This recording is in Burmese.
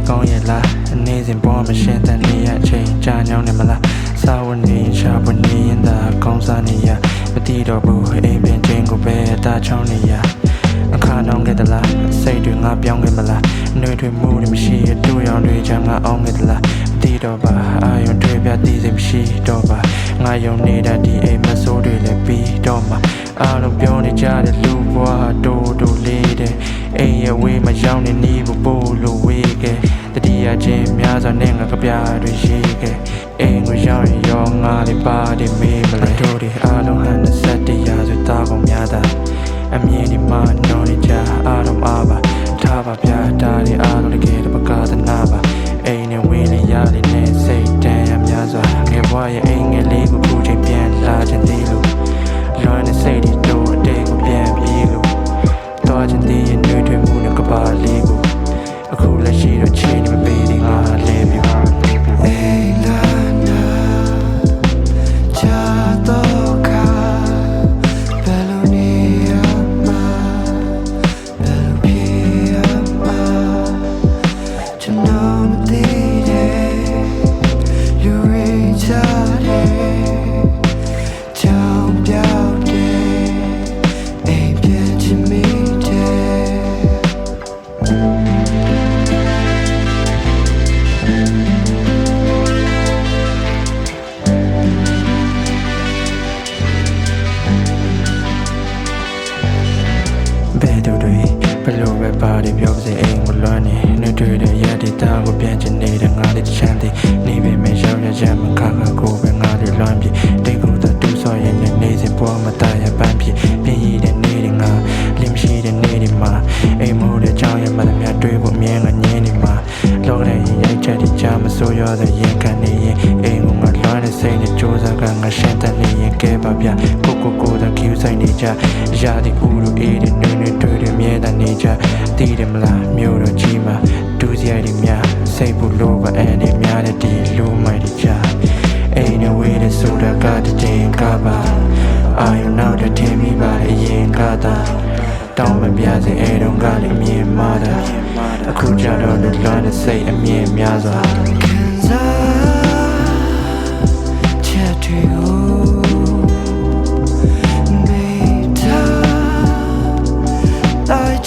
ကောင်းရဲ့လားအနေစဉ်ပေါ်မရှင်းတဲ့နေရအချိန်ကြာညောင်းနေမလားစာဝန်နေရှာပွနေရင်သာကောင်းစားနေရမတိတော့ဘူးအိမ်ပြင်ချင်းကိုပဲတာချောင်းနေရအခါနှောင်းခဲ့သလားစိတ်တွေငါပြောင်းခဲ့မလားနှွေထွေမှုတွေမရှိရတို့ရောင်တွေချမ်းငါအောင်ခဲ့သလားမတိတော့ပါအာယုံတွေပြတည်စိမရှိတော့ပါငါယုံနေတာဒီအိမ်မဆိုးတွေလည်းပြီးတော့မှအားလုံးပြောနေကြတဲ့လူဘွားတိုးလေးတဲ့အိမ်ရဲ့ဝေးမရောက်နေနီးဖို့ပို့လို့ဝေးခဲ့တတိယချင်းများစွာနဲ့ငါကပြတွေရှိခဲ့အိမ်ကိုရောက်ရင်ရောငါလေးပါတယ်မေးမလဲတို့တွေအားလုံးဟန်21ရာစုသားကောင်များတာအမြင်ဒီမှာနော်နေကြအားလုံးအားပါထားပါဗျာဒါတွေအားလုံးတကယ်တော့ပကာသနာပါအိမ်နဲ့ဝေးလေးရလေးနဲ့စိတ်တန်ရများစွာငယ်ဘွားရဲ့အိမ်ငယ်လေးကိုခုချိန်ပြန်လာခြင်းသေးလို့လွန်တဲ့စိတ်တွေတို့အတိတ်ကိုပြန်ပြေးလို့တော့ခြင်းသေးရဲ့နှွေးထွေးမှုနဲ့ကပါလေးကိုအခုလက်ရှိတော့ချိန်မပေးသေးငါလဲပြီအိမ်လာနာချာတော့ခါဘယ်လိုနေရမှာဘယ်လိုဖြစ်ရမှာကျွန်တော်မသိတဲ့လူတွေချတဲ့ကြောင်ပြောက်တဲ့အိမ်ပြန်ချင်မိတဲ့ဘယ်သူတွေဘလို့ပဲပါတွေပြောပါစေအိမ်ကိုလွမ်းနေနှွေတွေ့တဲ့ရတဲ့တာကိုပြန်ချင်နေတဲ့ငါလေးချမ်းသေးနေပေမဲ့ရောက်ရကြမခါကိုပဲငါလေးလွမ်းပြီးတိတ်ကိုတူဆော်ရင်နေစဉ်ပေါ်မှာတာရပန်းပြီးပြင်းရတဲ့နေတဲ့ငါလင်းရှိတဲ့နေတဲ့မှာအိမ်မိုးတဲ့ကြောင်ရမှလည်းများတွေးဖို့မြင်ငါညင်းနေမှာလောကရဲ့ရိုက်ချက်တွေကြားမစိုးရတဲ့ရင်ခံနေရင်အိမ်ကငါလွမ်းတဲ့စိတ်နဲ့ကြိုးစားကငါရှင်းတဲ့နေရင်ကဲပါဗျကိုသာကျူးဆိုင်နေကြရာဒီဦးတို့အေးတဲ့နှွေးတွေ့တယ်မြဲတမ်းနေကြတည်တယ်မလားမြို့တော်ကြီးမှာဒူးစရိုက်တွေများစိတ်ဘူးလို့ပဲအဲ့ဒီများတဲ့ဒီလူမိုက်တွေကြအိမ်နဲ့ဝေးတဲ့ဆိုတာကတည်းကပါအာယုံနောက်တဲ့ထင်မိပါလေရင်ကသာတောင်းမပြစေအဲ့တော့ကလည်းမြင်မာတာအခုကြတော့လွတ်လွန်တဲ့စိတ်အမြင်များစွာခံစားချက်တွေကိုI